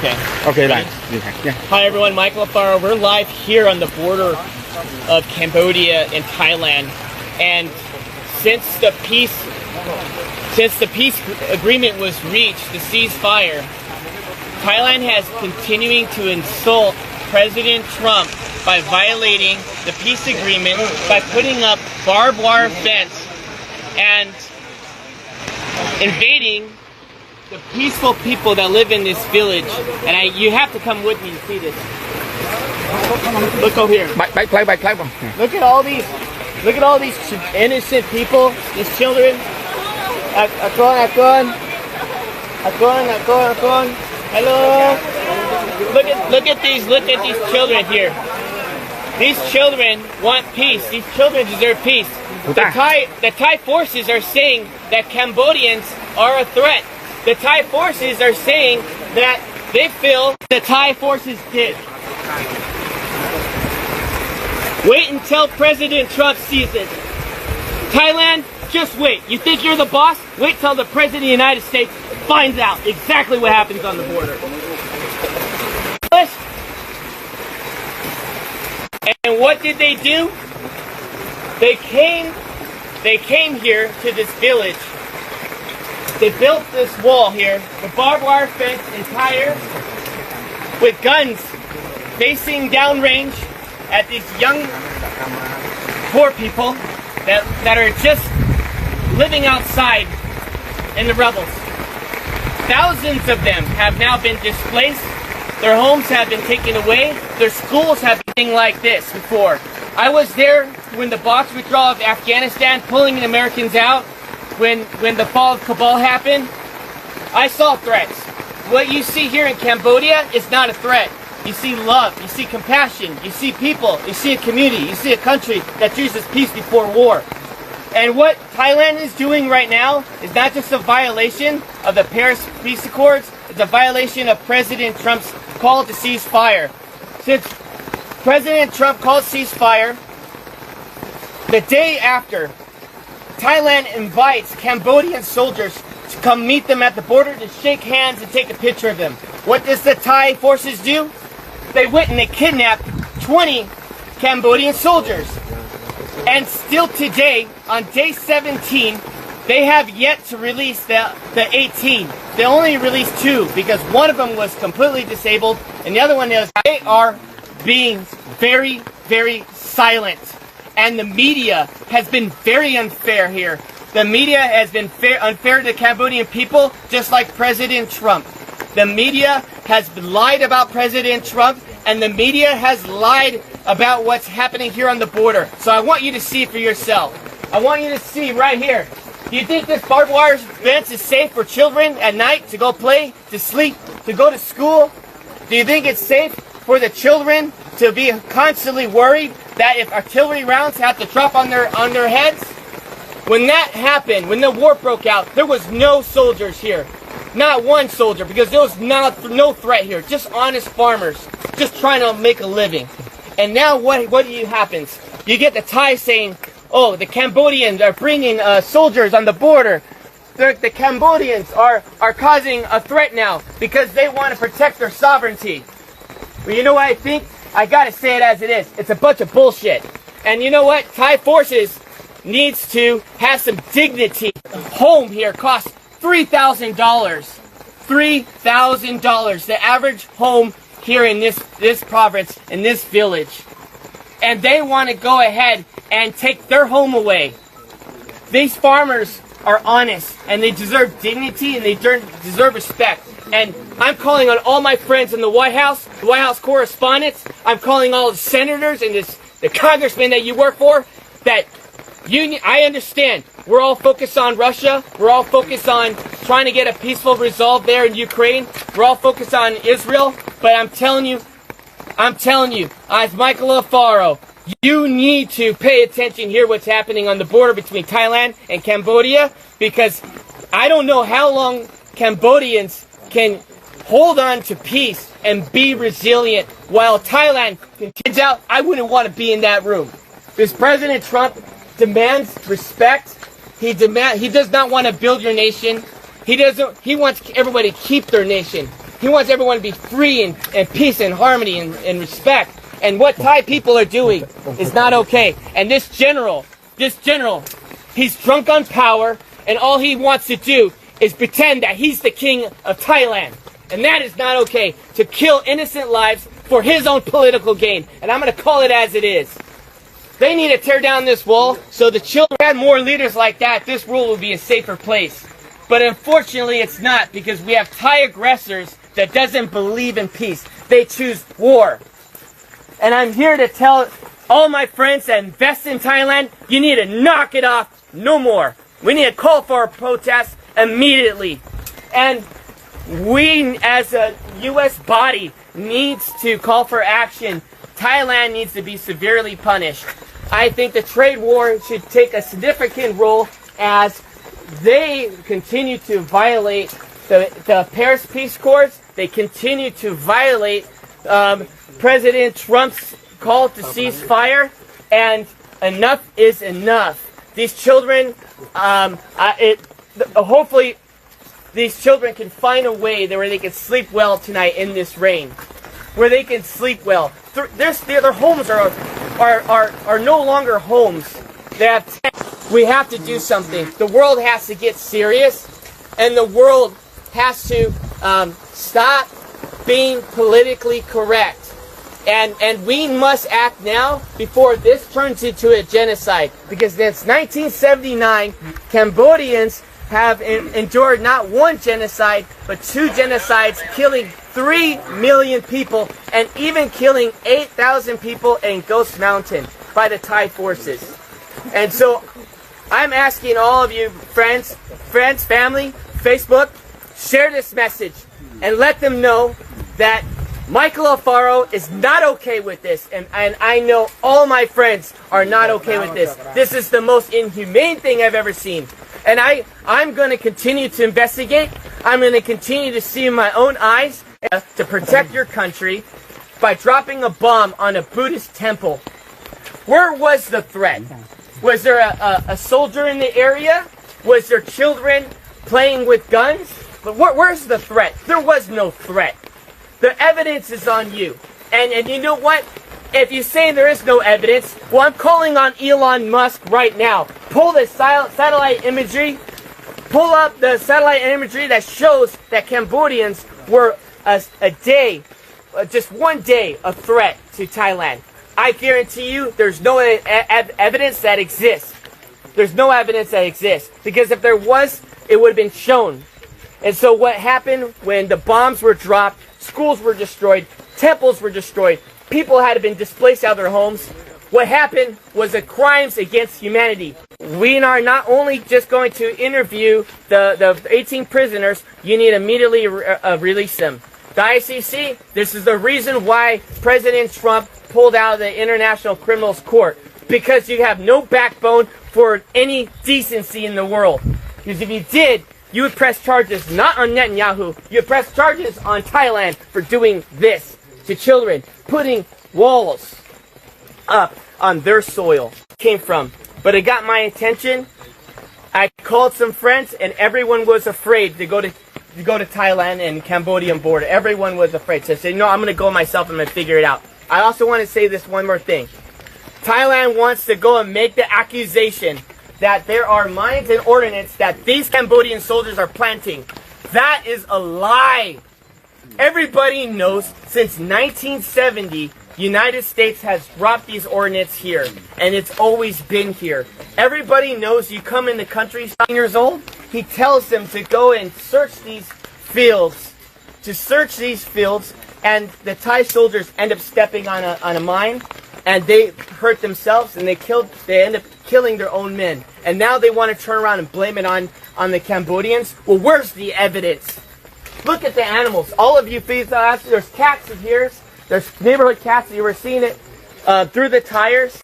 Okay. Okay, right. Yeah. Hi everyone, Michael Alfaro. We're live here on the border of Cambodia and Thailand, and since the peace agreement was reached, the ceasefire, Thailand has continuing to insult President Trump by violating the peace agreement by putting up barbed wire fence and invading the peaceful people that live in this village. And you have to come with me to see this. Look over here. Look at all these innocent people, these children. Hello. Look at these children here. These children want peace. These children deserve peace. The Thai forces are saying that Cambodians are a threat. The Thai forces are saying that they feel the Thai forces did. Wait until President Trump sees it. Thailand, just wait. You think you're the boss? Wait till the President of the United States finds out exactly what happens on the border. And what did they do? They came here to this village. They built this wall here, the barbed wire fence entire, with guns facing downrange at these young, poor people that are just living outside in the rebels. Thousands of them have now been displaced. Their homes have been taken away. Their schools have been like this before. I was there when the box withdrawal of Afghanistan, pulling the Americans out. When the fall of Kabul happened, I saw threats. What you see here in Cambodia is not a threat. You see love, you see compassion, you see people, you see a community, you see a country that chooses peace before war. And what Thailand is doing right now is not just a violation of the Paris Peace Accords, it's a violation of President Trump's call to ceasefire. Since President Trump called ceasefire, the day after, Thailand invites Cambodian soldiers to come meet them at the border to shake hands and take a picture of them. What does the Thai forces do? They went and they kidnapped 20 Cambodian soldiers. And still today, on day 17, they have yet to release the 18. They only released 2 because one of them was completely disabled and the other one is. They are being very, very silent. And the media has been very unfair here. The media has been unfair to the Cambodian people, just like President Trump. The media has lied about President Trump, and the media has lied about what's happening here on the border. So I want you to see for yourself. I want you to see right here. Do you think this barbed wire fence is safe for children at night to go play, to sleep, to go to school? Do you think it's safe for the children to be constantly worried that if artillery rounds have to drop on their heads? When that happened, when the war broke out, there was no soldiers here. Not one soldier, because there was no threat here. Just honest farmers, just trying to make a living. And now what happens? You get the Thai saying, oh, the Cambodians are bringing soldiers on the border. The Cambodians are causing a threat now because they want to protect their sovereignty. Well, you know what I think? I gotta say it as it is. It's a bunch of bullshit. And you know what? Thai forces needs to have some dignity. Home here costs $3,000. $3,000. The average home here in this province, in this village. And they want to go ahead and take their home away. These farmers are honest, and they deserve dignity, and they deserve respect. And I'm calling on all my friends in the White House correspondents. I'm calling all the senators and the congressmen that you work for. That I understand. We're all focused on Russia. We're all focused on trying to get a peaceful resolve there in Ukraine. We're all focused on Israel. But I'm telling you, as Michael Alfaro, you need to pay attention here what's happening on the border between Thailand and Cambodia, because I don't know how long Cambodians can hold on to peace and be resilient while Thailand continues out. I wouldn't want to be in that room. Because President Trump demands respect. He does not want to build your nation. He wants everybody to keep their nation. He wants everyone to be free and peace and harmony and respect. And what Thai people are doing is not okay. And this general, he's drunk on power, and all he wants to do is pretend that he's the king of Thailand. And that is not okay, to kill innocent lives for his own political gain. And I'm going to call it as it is. They need to tear down this wall so the children had more leaders like that. This world will be a safer place. But unfortunately, it's not, because we have Thai aggressors that doesn't believe in peace. They choose war. And I'm here to tell all my friends that invest in Thailand, you need to knock it off no more. We need to call for a protest immediately. And we, as a U.S. body, needs to call for action. Thailand needs to be severely punished. I think the trade war should take a significant role as they continue to violate the Paris Peace Accords. They continue to violate President Trump's call to cease fire, and enough is enough. These children, hopefully, these children can find a way where they can sleep well tonight in this rain, where they can sleep well. Their homes are no longer homes. They have. We have to do something. The world has to get serious, and the world has to stop being politically correct. And we must act now before this turns into a genocide. Because since 1979, Cambodians have endured not one genocide, but 2 genocides, killing 3 million people, and even killing 8,000 people in Ghost Mountain by the Thai forces. And so I'm asking all of you friends, family, Facebook, share this message and let them know that Michael Alfaro is not okay with this, and I know all my friends are not okay with this. This is the most inhumane thing I've ever seen. And I'm going to continue to investigate. I'm going to continue to see in my own eyes to protect your country by dropping a bomb on a Buddhist temple. Where was the threat? Was there a soldier in the area? Was there children playing with guns? But where's the threat? There was no threat. The evidence is on you. And you know what? If you say there is no evidence, well, I'm calling on Elon Musk right now. Pull the satellite imagery. Pull up the satellite imagery that shows that Cambodians were just one day, a threat to Thailand. I guarantee you there's no evidence that exists. There's no evidence that exists. Because if there was, it would have been shown. And so what happened when the bombs were dropped, schools were destroyed, temples were destroyed, people had been displaced out of their homes. What happened was the crimes against humanity. We are not only just going to interview the 18 prisoners, you need to immediately release them. The ICC, this is the reason why President Trump pulled out of the International Criminals Court. Because you have no backbone for any decency in the world. Because if you did, you would press charges not on Netanyahu, you would press charges on Thailand for doing this to children, putting walls up on their soil. Came from. But it got my attention. I called some friends, and everyone was afraid to go to Thailand and Cambodian border. Everyone was afraid. So I said, no, I'm going to go myself, I'm going to figure it out. I also want to say this one more thing. Thailand wants to go and make the accusation that there are mines and ordnance that these Cambodian soldiers are planting. That is a lie. Everybody knows since 1970, United States has dropped these ordnance here, and it's always been here. Everybody knows you come in the country 9 years old, he tells them to go and search these fields, and the Thai soldiers end up stepping on a mine, and they hurt themselves, and they end up killing their own men. And now they want to turn around and blame it on the Cambodians. Well, where's the evidence? Look at the animals. All of you, there's cats here. There's neighborhood cats. You were seeing it through the tires.